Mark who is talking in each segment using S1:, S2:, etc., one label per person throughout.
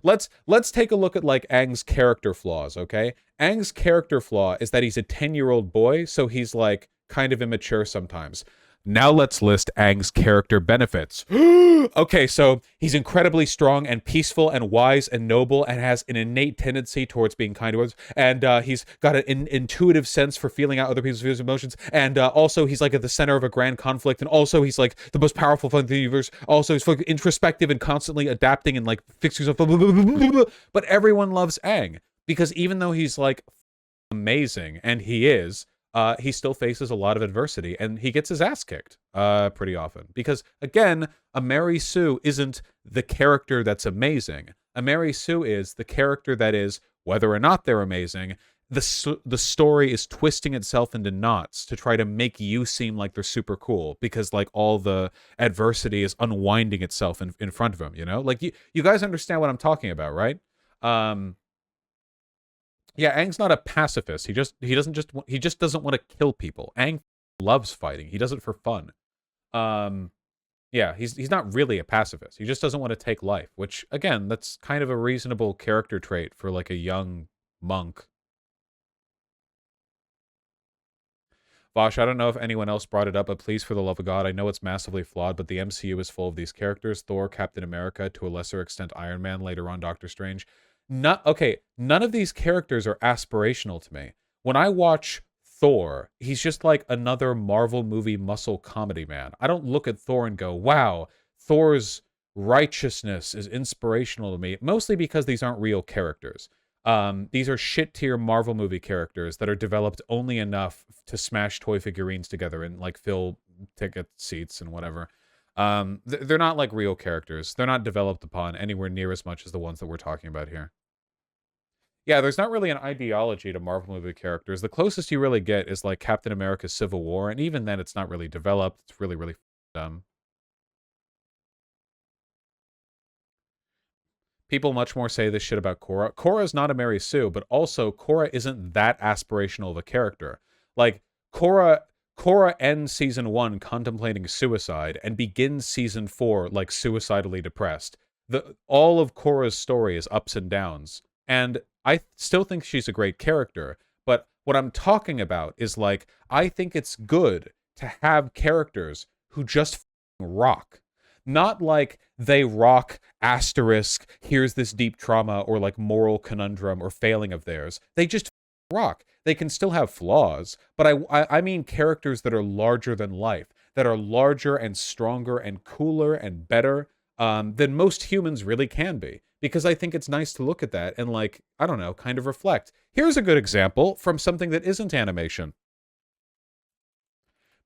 S1: let's take a look at like Aang's character flaws, okay? Aang's character flaw is that he's a 10-year-old boy, so he's like kind of immature sometimes. Now let's list Aang's character benefits. Okay, so he's incredibly strong and peaceful and wise and noble and has an innate tendency towards being kind to others. And he's got an intuitive sense for feeling out other people's feelings and emotions. And also he's like at the center of a grand conflict. And also he's like the most powerful fun in the universe. Also he's introspective and constantly adapting and like fixing himself. But everyone loves Aang because even though he's like amazing, and he still faces a lot of adversity, and he gets his ass kicked pretty often. Because, again, a Mary Sue isn't the character that's amazing. A Mary Sue is the character that is, whether or not they're amazing, the story is twisting itself into knots to try to make you seem like they're super cool, because, like, all the adversity is unwinding itself in front of them, you know? Like, you guys understand what I'm talking about, right? Yeah, Aang's not a pacifist. He just doesn't want to kill people. Aang loves fighting. He does it for fun. Yeah, he's not really a pacifist. He just doesn't want to take life, which again, that's kind of a reasonable character trait for like a young monk. Vaush, I don't know if anyone else brought it up, but please, for the love of God, I know it's massively flawed, but the MCU is full of these characters: Thor, Captain America, to a lesser extent Iron Man, later on Doctor Strange. None of these characters are aspirational to me. When I watch Thor, he's just like another Marvel movie muscle comedy man. I don't look at Thor and go, wow, Thor's righteousness is inspirational to me, mostly because these aren't real characters. These are shit tier Marvel movie characters that are developed only enough to smash toy figurines together and like fill ticket seats and whatever. They're not like real characters. They're not developed upon anywhere near as much as the ones that we're talking about here. Yeah, there's not really an ideology to Marvel movie characters. The closest you really get is like Captain America's Civil War, and even then it's not really developed. It's really, really dumb. People much more say this shit about Korra. Korra's not a Mary Sue, but also Korra isn't that aspirational of a character. Like, Korra ends season 1 contemplating suicide and begins season 4 like suicidally depressed. All of Korra's story is ups and downs. And I still think she's a great character, but what I'm talking about is like, I think it's good to have characters who just rock. Not like they rock asterisk, here's this deep trauma or like moral conundrum or failing of theirs. They just rock. They can still have flaws, but I mean characters that are larger than life, that are larger and stronger and cooler and better than most humans really can be. Because I think it's nice to look at that and like, I don't know, kind of reflect. Here's a good example from something that isn't animation.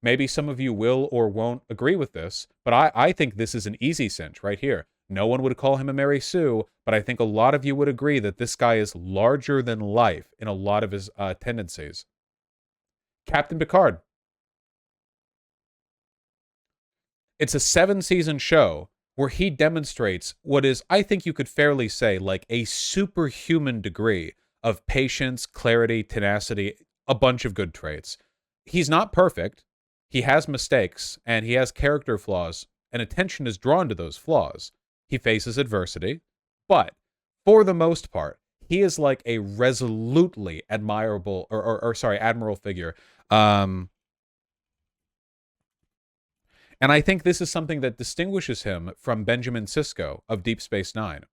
S1: Maybe some of you will or won't agree with this, but I think this is an easy cinch right here. No one would call him a Mary Sue, but I think a lot of you would agree that this guy is larger than life in a lot of his tendencies. Captain Picard. It's a 7-season show where he demonstrates what is, I think you could fairly say, like a superhuman degree of patience, clarity, tenacity, a bunch of good traits. He's not perfect. He has mistakes, and he has character flaws, and attention is drawn to those flaws. He faces adversity, but for the most part, he is like a resolutely admirable, admirable figure. And I think this is something that distinguishes him from Benjamin Sisko of Deep Space Nine.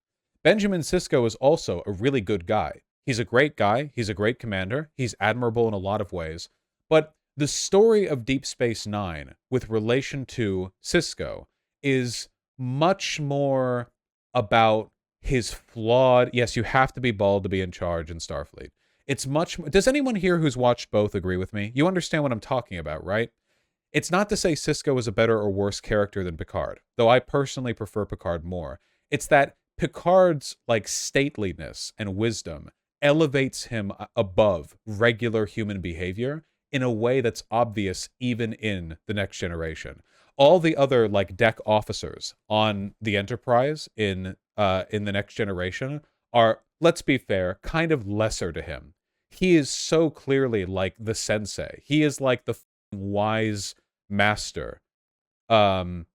S1: Benjamin Sisko is also a really good guy. He's a great guy. He's a great commander. He's admirable in a lot of ways. But the story of Deep Space Nine with relation to Sisko is much more about his flawed, yes, you have to be bald to be in charge in Starfleet. It's much, does anyone here who's watched both agree with me? You understand what I'm talking about, right? It's not to say Sisko is a better or worse character than Picard, though I personally prefer Picard more. It's that Picard's like stateliness and wisdom elevates him above regular human behavior in a way that's obvious even in The Next Generation. All the other like deck officers on the Enterprise in The Next Generation are, let's be fair, kind of lesser to him. He is so clearly like the sensei. He is like the wise master on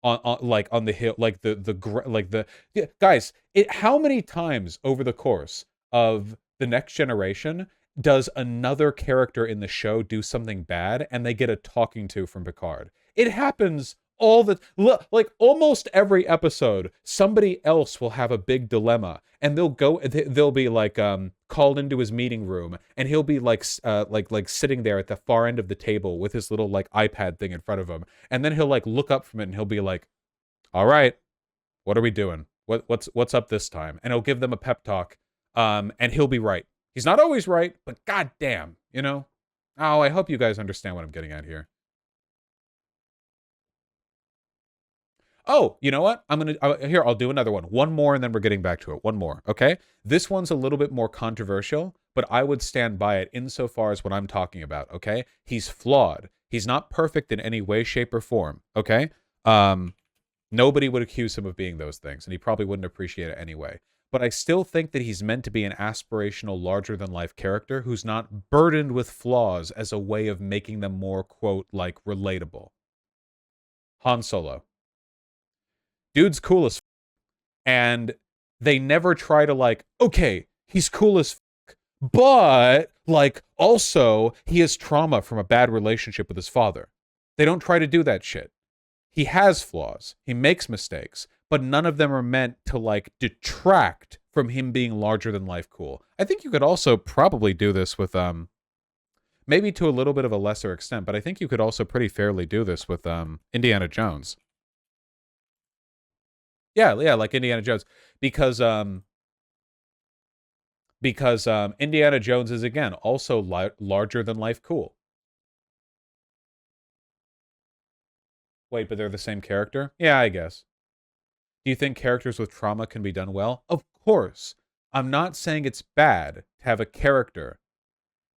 S1: like on the hill, like yeah, guys, how many times over the course of the Next Generation does another character in the show do something bad and they get a talking to from Picard? It happens all the like almost every episode. Somebody else will have a big dilemma and they'll be like called into his meeting room and he'll be like like sitting there at the far end of the table with his little like iPad thing in front of him, and then he'll like look up from it and he'll be like, all right, what are we doing? What's up this time? And he'll give them a pep talk. And he'll be right. He's not always right, but goddamn, you know? Oh, I hope you guys understand what I'm getting at here. Oh, you know what? Here, I'll do another one. One more, and then we're getting back to it. One more, okay? This one's a little bit more controversial, but I would stand by it insofar as what I'm talking about, okay? He's flawed. He's not perfect in any way, shape, or form, okay? Nobody would accuse him of being those things, and he probably wouldn't appreciate it anyway. But I still think that he's meant to be an aspirational, larger-than-life character who's not burdened with flaws as a way of making them more, quote, like, relatable. Han Solo. Dude's cool as f, and they never try to, like, okay, he's cool as f, but, like, also, he has trauma from a bad relationship with his father. They don't try to do that shit. He has flaws. He makes mistakes, but none of them are meant to like detract from him being larger than life cool. I think you could also probably do this with maybe to a little bit of a lesser extent, but I think you could also pretty fairly do this with Indiana Jones. Yeah, like Indiana Jones, because Indiana Jones is again also larger than life cool. Wait, but they're the same character? Yeah, I guess. Do you think characters with trauma can be done well? Of course. I'm not saying it's bad to have a character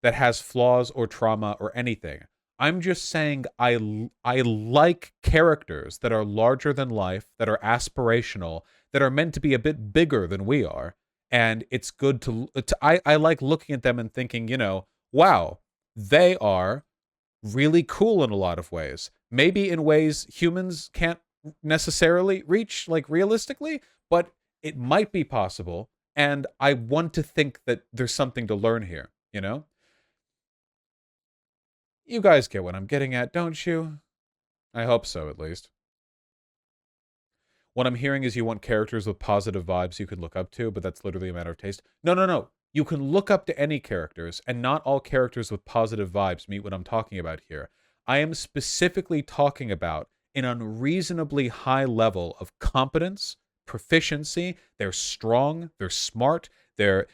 S1: that has flaws or trauma or anything. I'm just saying I like characters that are larger than life, that are aspirational, that are meant to be a bit bigger than we are. And it's good I like looking at them and thinking, you know, wow, they are really cool in a lot of ways. Maybe in ways humans can't necessarily reach, like realistically, but it might be possible. And I want to think that there's something to learn here, you know? You guys get what I'm getting at, don't you? I hope so, at least. What I'm hearing is you want characters with positive vibes you can look up to, but that's literally a matter of taste. No, no, no. You can look up to any characters, and not all characters with positive vibes meet what I'm talking about here. I am specifically talking about an unreasonably high level of competence, proficiency. They're strong, they're smart, they're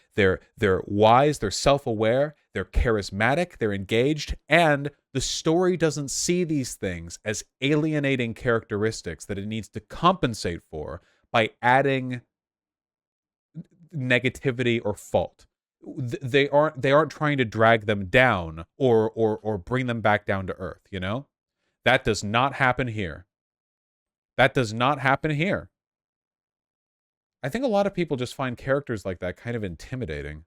S1: wise, they're self-aware, they're charismatic, they're engaged, and the story doesn't see these things as alienating characteristics that it needs to compensate for by adding negativity or fault. They aren't trying to drag them down or bring them back down to earth, you know? That does not happen here. That does not happen here. I think a lot of people just find characters like that kind of intimidating.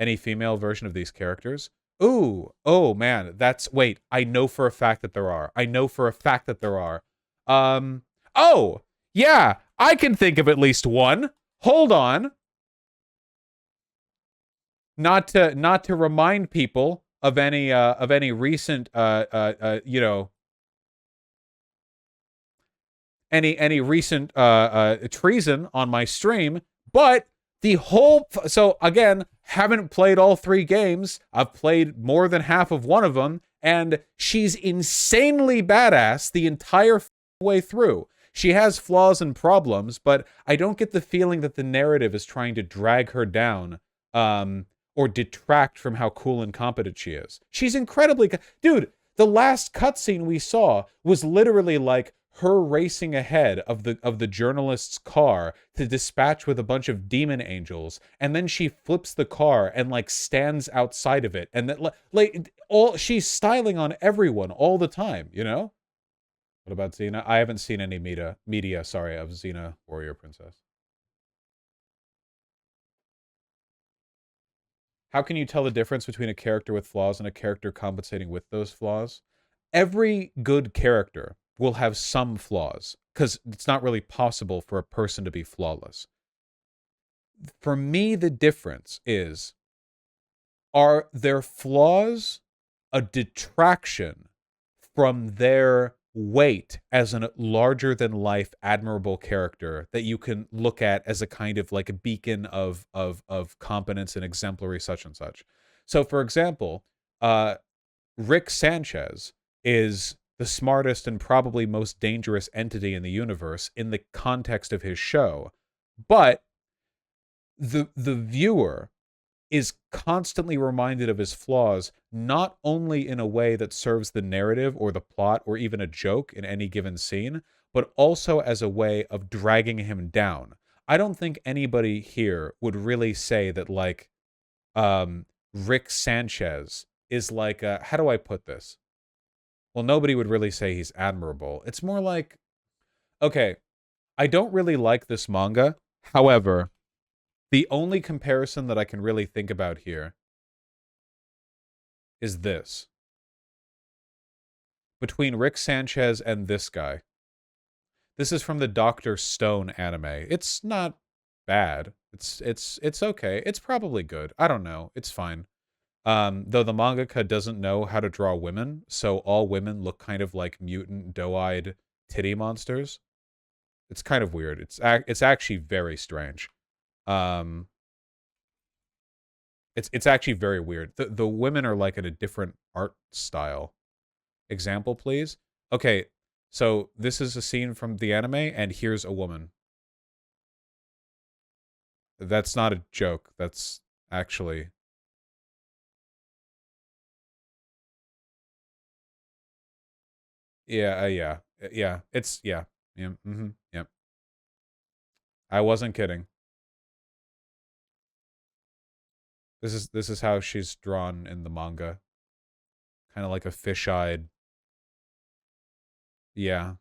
S1: Any female version of these characters? Ooh, oh man, wait, I know for a fact that there are. I know for a fact that there are. Oh, yeah, I can think of at least one. Hold on. Not to remind people of any recent you know, any recent treason on my stream, but the whole so again, haven't played all 3 games. I've played more than half of one of them, and she's insanely badass the entire way through. She has flaws and problems, but I don't get the feeling that the narrative is trying to drag her down or detract from how cool and competent she is. She's incredibly dude, the last cutscene we saw was literally like her racing ahead of the journalist's car to dispatch with a bunch of demon angels, and then she flips the car and like stands outside of it, and that like all she's styling on everyone all the time, you know? What about Xena? I haven't seen any media, sorry, of Xena Warrior Princess. How can you tell the difference between a character with flaws and a character compensating with those flaws? Every good character will have some flaws because it's not really possible for a person to be flawless. For me, the difference is, are their flaws a detraction from their weight as a larger than life admirable character that you can look at as a kind of like a beacon of competence and exemplary such and such? So for example, Rick Sanchez is the smartest and probably most dangerous entity in the universe in the context of his show, but the viewer is constantly reminded of his flaws, not only in a way that serves the narrative or the plot or even a joke in any given scene, but also as a way of dragging him down. I don't think anybody here would really say that, like, Rick Sanchez is like, how do I put this? Well, nobody would really say he's admirable. It's more like, okay, I don't really like this manga. However, the only comparison that I can really think about here is this. Between Rick Sanchez and this guy. This is from the Dr. Stone anime. It's not bad. It's okay. It's probably good. I don't know. It's fine. Though the mangaka doesn't know how to draw women, so all women look kind of like mutant, doe-eyed titty monsters. It's kind of weird. It's actually very strange. It's actually very weird. The women are like in a different art style. Example, please. Okay, so this is a scene from the anime, and here's a woman. That's not a joke. That's actually... Yeah, yeah. It's, yeah. Yeah, yeah. I wasn't kidding. This is how she's drawn in the manga. Kind of like a fish-eyed... Yeah.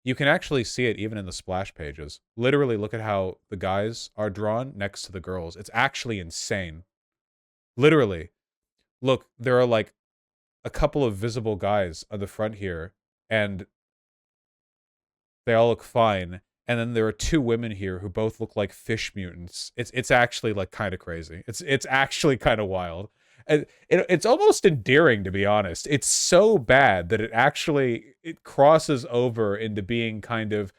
S1: You can actually see it even in the splash pages. Literally, look at how the guys are drawn next to the girls. It's actually insane. Literally. Look, there are like a couple of visible guys on the front here, and they all look fine. And then there are two women here who both look like fish mutants. It's actually like kind of crazy. It's actually kind of wild. And it's almost endearing, to be honest. It's so bad that it crosses over into being kind of...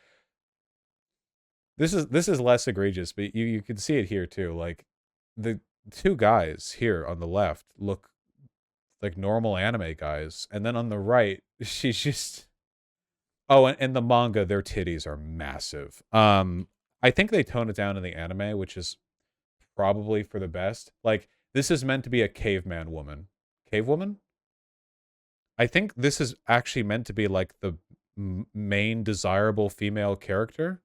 S1: This is less egregious, but you can see it here too. Like, the two guys here on the left look like normal anime guys, and then on the right, she's just... Oh, and in the manga, their titties are massive. I think they tone it down in the anime, which is probably for the best. Like, this is meant to be a caveman woman. Cave woman? I think this is actually meant to be like the main desirable female character.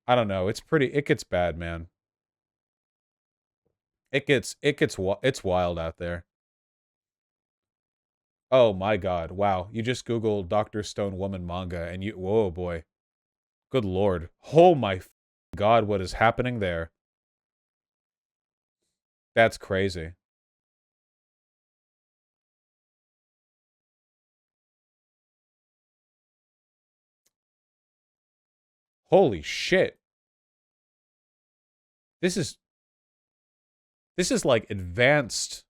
S1: I don't know. It gets bad, man. It's wild out there. Oh my god. Wow. You just Google Dr. Stone woman manga and you... Whoa, boy. Good lord. Oh my god, what is happening there? That's crazy. Holy shit. This is... This is like advanced...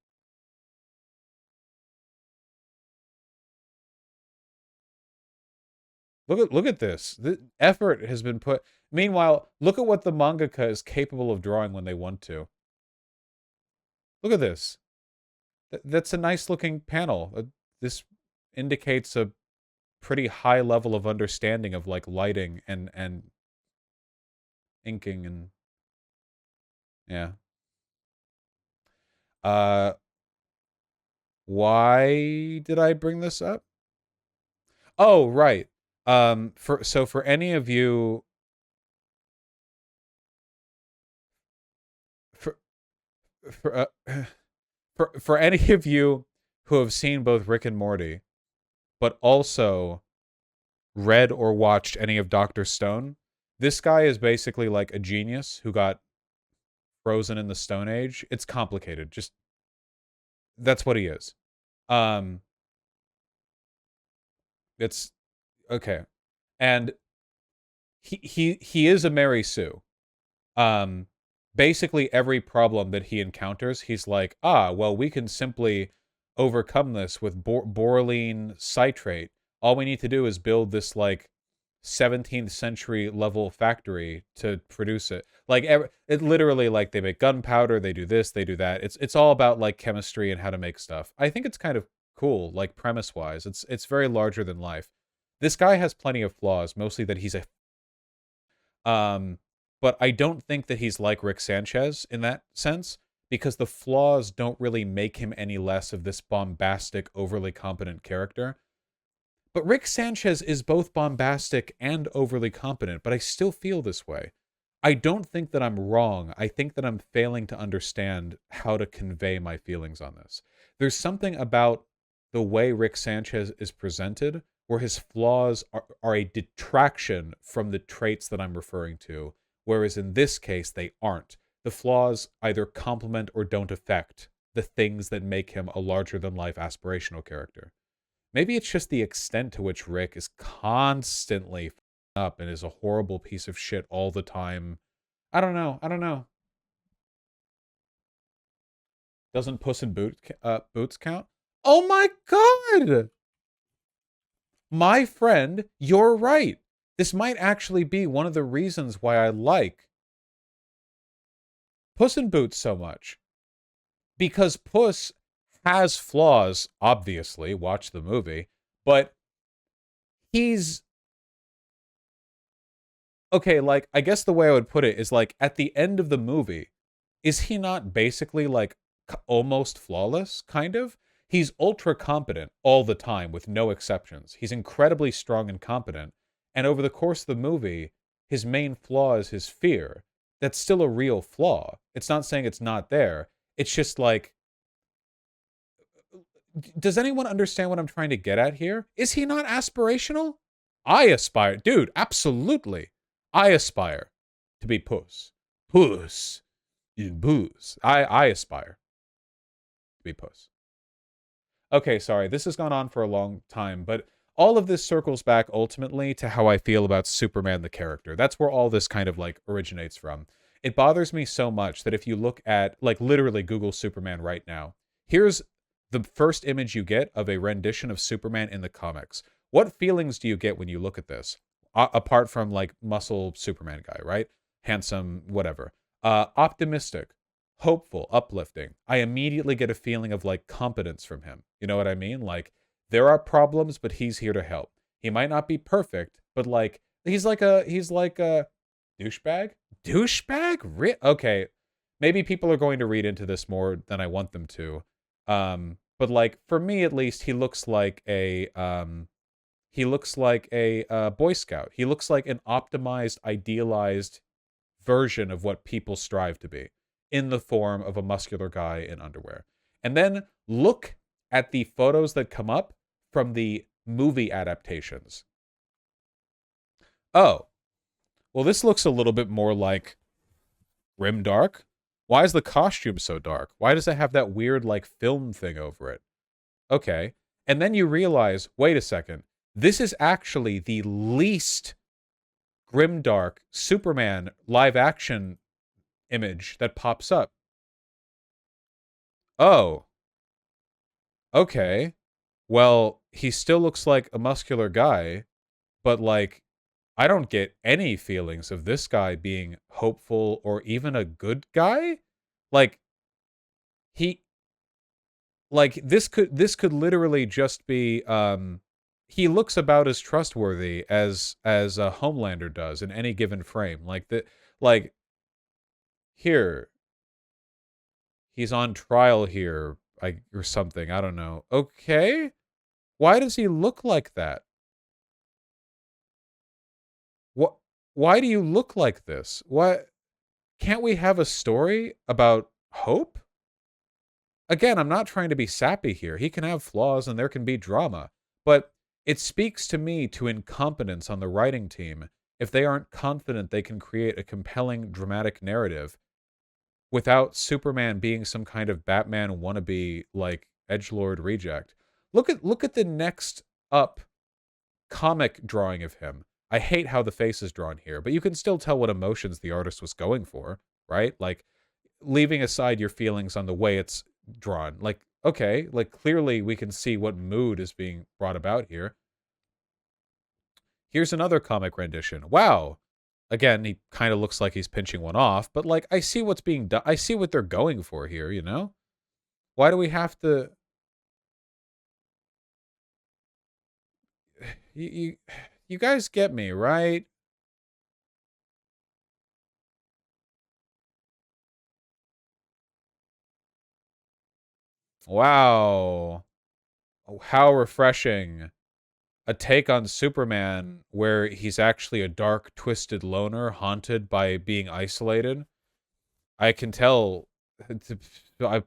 S1: Look at this. The effort has been put... Meanwhile, look at what the mangaka is capable of drawing when they want to. Look at this. That's a nice looking panel. This indicates a pretty high level of understanding of like lighting and inking and... Yeah. Uh, why did I bring this up? Oh, right. For any of you... For, for, for any of you who have seen both Rick and Morty, but also read or watched any of Dr. Stone, this guy is basically like a genius who got frozen in the Stone Age. It's complicated. Just that's what he is. Um, it's okay. And he is a Mary Sue. Um, basically every problem that he encounters, he's like, well, we can simply overcome this with borylene citrate. All we need to do is build this like 17th century level factory to produce it. Like it literally, like, they make gunpowder, they do this, they do that. It's all about like chemistry and how to make stuff. I think it's kind of cool, like premise wise. It's very larger than life. This guy has plenty of flaws, mostly that he's a um, but I don't think that he's like Rick Sanchez in that sense, because the flaws don't really make him any less of this bombastic, overly competent character. But Rick Sanchez is both bombastic and overly competent, but I still feel this way. I don't think that I'm wrong. I think that I'm failing to understand how to convey my feelings on this. There's something about the way Rick Sanchez is presented where his flaws are a detraction from the traits that I'm referring to, whereas in this case, they aren't. The flaws either complement or don't affect the things that make him a larger-than-life aspirational character. Maybe it's just the extent to which Rick is constantly up and is a horrible piece of shit all the time. I don't know. I don't know. Doesn't Puss in Boots count? Oh my god! My friend, you're right. This might actually be one of the reasons why I like Puss in Boots so much. Because Puss has flaws, obviously. Watch the movie. But he's... okay, like, I guess the way I would put it is, like, at the end of the movie, is he not basically, like, almost flawless, kind of? He's ultra competent all the time, with no exceptions. He's incredibly strong and competent. And over the course of the movie, his main flaw is his fear. That's still a real flaw. It's not saying it's not there. It's just like... does anyone understand what I'm trying to get at here? Is he not aspirational? I aspire. Dude, absolutely. I aspire to be Puss. Puss. Puss. I aspire to be Puss. Okay, sorry, this has gone on for a long time, but all of this circles back ultimately to how I feel about Superman the character. That's where all this kind of like originates from. It bothers me so much that if you look at, like, literally Google Superman right now, here's the first image you get of a rendition of Superman in the comics. What feelings do you get when you look at this? Apart from, like, muscle Superman guy, right? Handsome, whatever. Optimistic, hopeful, uplifting. I immediately get a feeling of, like, competence from him. You know what I mean? Like, there are problems, but he's here to help. He might not be perfect, but, like, he's like a douchebag? Douchebag? Okay. Maybe people are going to read into this more than I want them to. But, like, for me at least, he looks like a Boy Scout. He looks like an optimized, idealized version of what people strive to be, in the form of a muscular guy in underwear. And then look at the photos that come up from the movie adaptations. Oh, well, this looks a little bit more like grimdark. Why is the costume so dark? Why does it have that weird, like, film thing over it? Okay. And then you realize, wait a second, this is actually the least grimdark Superman live-action image that pops up. Oh. Okay. Well, he still looks like a muscular guy, but, like, I don't get any feelings of this guy being hopeful or even a good guy. Like, he... like, this could literally just be, he looks about as trustworthy as a Homelander does in any given frame. Like, here, he's on trial here, or something. I don't know. Okay, why does he look like that? What? Why do you look like this? What? Can't we have a story about hope? Again, I'm not trying to be sappy here. He can have flaws and there can be drama. But it speaks to me to incompetence on the writing team if they aren't confident they can create a compelling, dramatic narrative without Superman being some kind of Batman wannabe, like, edgelord reject. Look at the next up comic drawing of him. I hate how the face is drawn here, but you can still tell what emotions the artist was going for, right? Like, leaving aside your feelings on the way it's drawn. Like, okay, like, clearly we can see what mood is being brought about here. Here's another comic rendition. Wow. Again, he kind of looks like he's pinching one off, but, like, I see what's being done. I see what they're going for here, you know? Why do we have to... You, you guys get me, right? Wow. Oh, how refreshing. A take on Superman where he's actually a dark, twisted loner haunted by being isolated. I can tell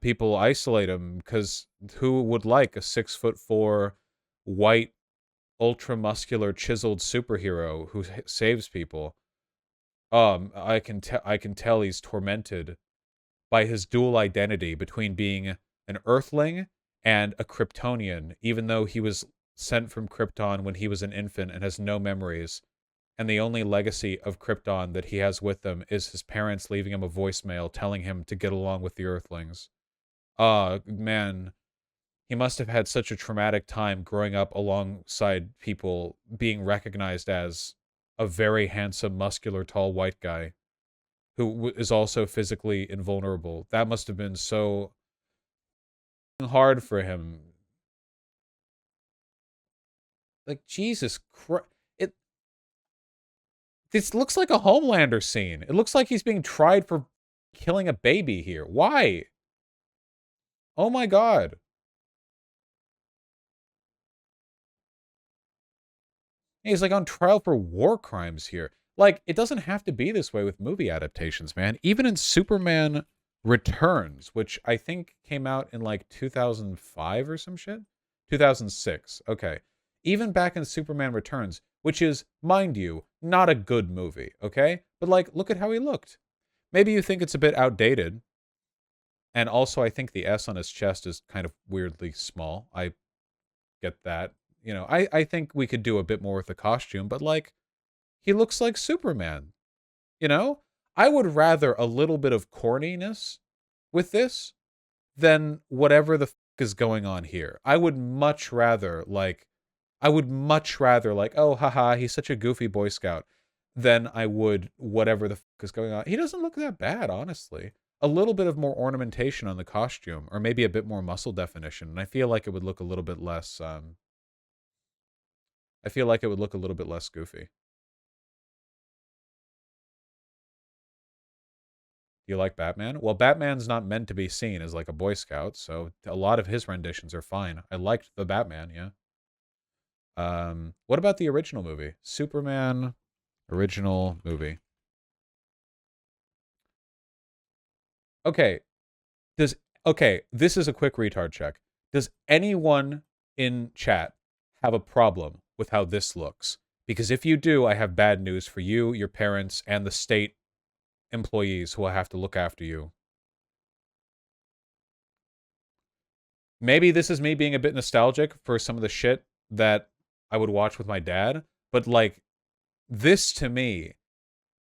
S1: people isolate him because who would like a 6'4" white, ultra muscular, chiseled superhero who saves people? I can tell he's tormented by his dual identity between being an Earthling and a Kryptonian, even though he was sent from Krypton when he was an infant and has no memories. And the only legacy of Krypton that he has with him is his parents leaving him a voicemail telling him to get along with the Earthlings. Man, he must have had such a traumatic time growing up alongside people being recognized as a very handsome, muscular, tall white guy who is also physically invulnerable. That must have been so hard for him. Like, Jesus Christ. This looks like a Homelander scene. It looks like he's being tried for killing a baby here. Why? Oh my God. He's like on trial for war crimes here. Like, it doesn't have to be this way with movie adaptations, man. Even in Superman Returns, which I think came out in like 2005 or some shit? 2006. Okay. Even back in Superman Returns, which is, mind you, not a good movie, okay? But, like, look at how he looked. Maybe you think it's a bit outdated. And also, I think the S on his chest is kind of weirdly small. I get that. You know, I think we could do a bit more with the costume, but, like, he looks like Superman. You know? I would rather a little bit of corniness with this than whatever the is going on here. I would much rather, like, oh, haha, he's such a goofy Boy Scout, than I would whatever the is going on. He doesn't look that bad, honestly. A little bit of more ornamentation on the costume, or maybe a bit more muscle definition, and I feel like it would look a little bit less, I feel like it would look a little bit less goofy. Do you like Batman? Well, Batman's not meant to be seen as like a Boy Scout, so a lot of his renditions are fine. I liked the Batman, yeah. What about the original movie? Superman original movie. Okay, this is a quick retard check. Does anyone in chat have a problem with how this looks? Because if you do, I have bad news for you, your parents, and the state employees who will have to look after you. Maybe this is me being a bit nostalgic for some of the shit that I would watch with my dad, but, like, this to me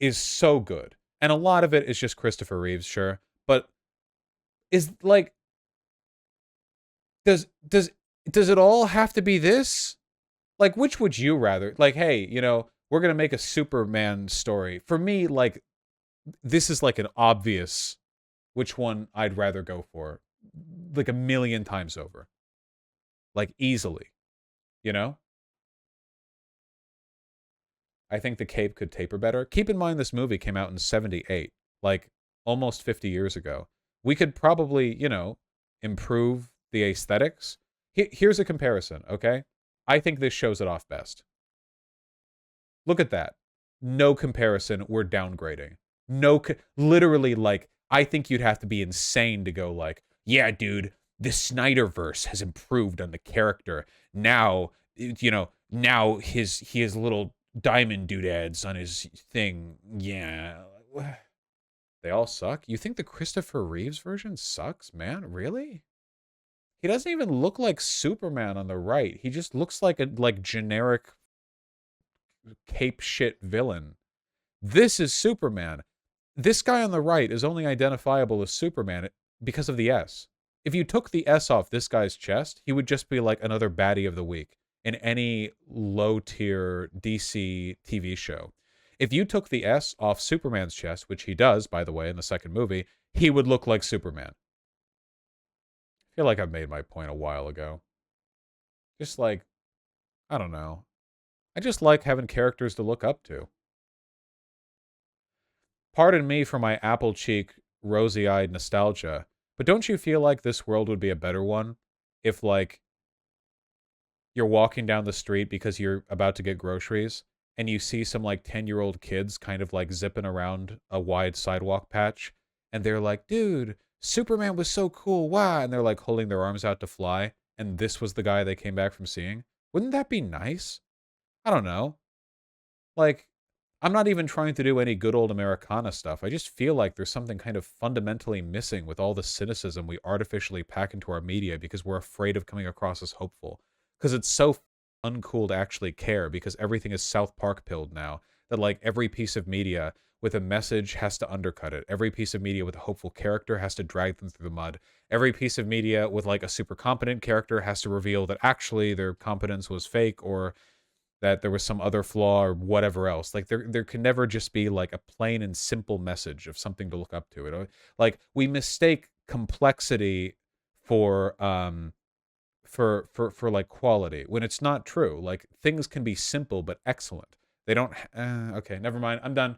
S1: is so good. And a lot of it is just Christopher Reeves, sure, but is, like, does it all have to be this? Like, which would you rather? Like, hey, you know, we're gonna make a Superman story. For me, like, this is like an obvious which one I'd rather go for, like, a million times over, like, easily, you know? I think the cape could taper better. Keep in mind this movie came out in 78, like, almost 50 years ago. We could probably, you know, improve the aesthetics. Here's a comparison, okay? I think this shows it off best. Look at that. No comparison, we're downgrading. Literally, like, I think you'd have to be insane to go like, yeah, dude, the Snyderverse has improved on the character. Now, you know, now he has little diamond doodads on his thing. Yeah. They all suck? You think the Christopher Reeves version sucks, man? Really? He doesn't even look like Superman on the right. He just looks like a generic cape shit villain. This is Superman. This guy on the right is only identifiable as Superman because of the S. If you took the S off this guy's chest, he would just be like another baddie of the week in any low-tier DC TV show. If you took the S off Superman's chest, which he does, by the way, in the second movie, he would look like Superman. I feel like I've made my point a while ago. Just like, I don't know. I just like having characters to look up to. Pardon me for my apple cheek, rosy-eyed nostalgia, but don't you feel like this world would be a better one if, like, you're walking down the street because you're about to get groceries and you see some, like, 10-year-old kids kind of, like, zipping around a wide sidewalk patch, and they're like, dude, Superman was so cool, wow, and they're, like, holding their arms out to fly, and this was the guy they came back from seeing? Wouldn't that be nice? I don't know. Like, I'm not even trying to do any good old Americana stuff. I just feel like there's something kind of fundamentally missing with all the cynicism we artificially pack into our media because we're afraid of coming across as hopeful. Because it's so uncool to actually care because everything is South Park pilled now that, like, every piece of media with a message has to undercut it. Every piece of media with a hopeful character has to drag them through the mud. Every piece of media with, like, a super competent character has to reveal that actually their competence was fake or that there was some other flaw or whatever else. Like there can never just be like a plain and simple message of something to look up to. Like we mistake complexity for for like quality when it's not true. Like things can be simple but excellent. They don't okay, never mind. I'm done.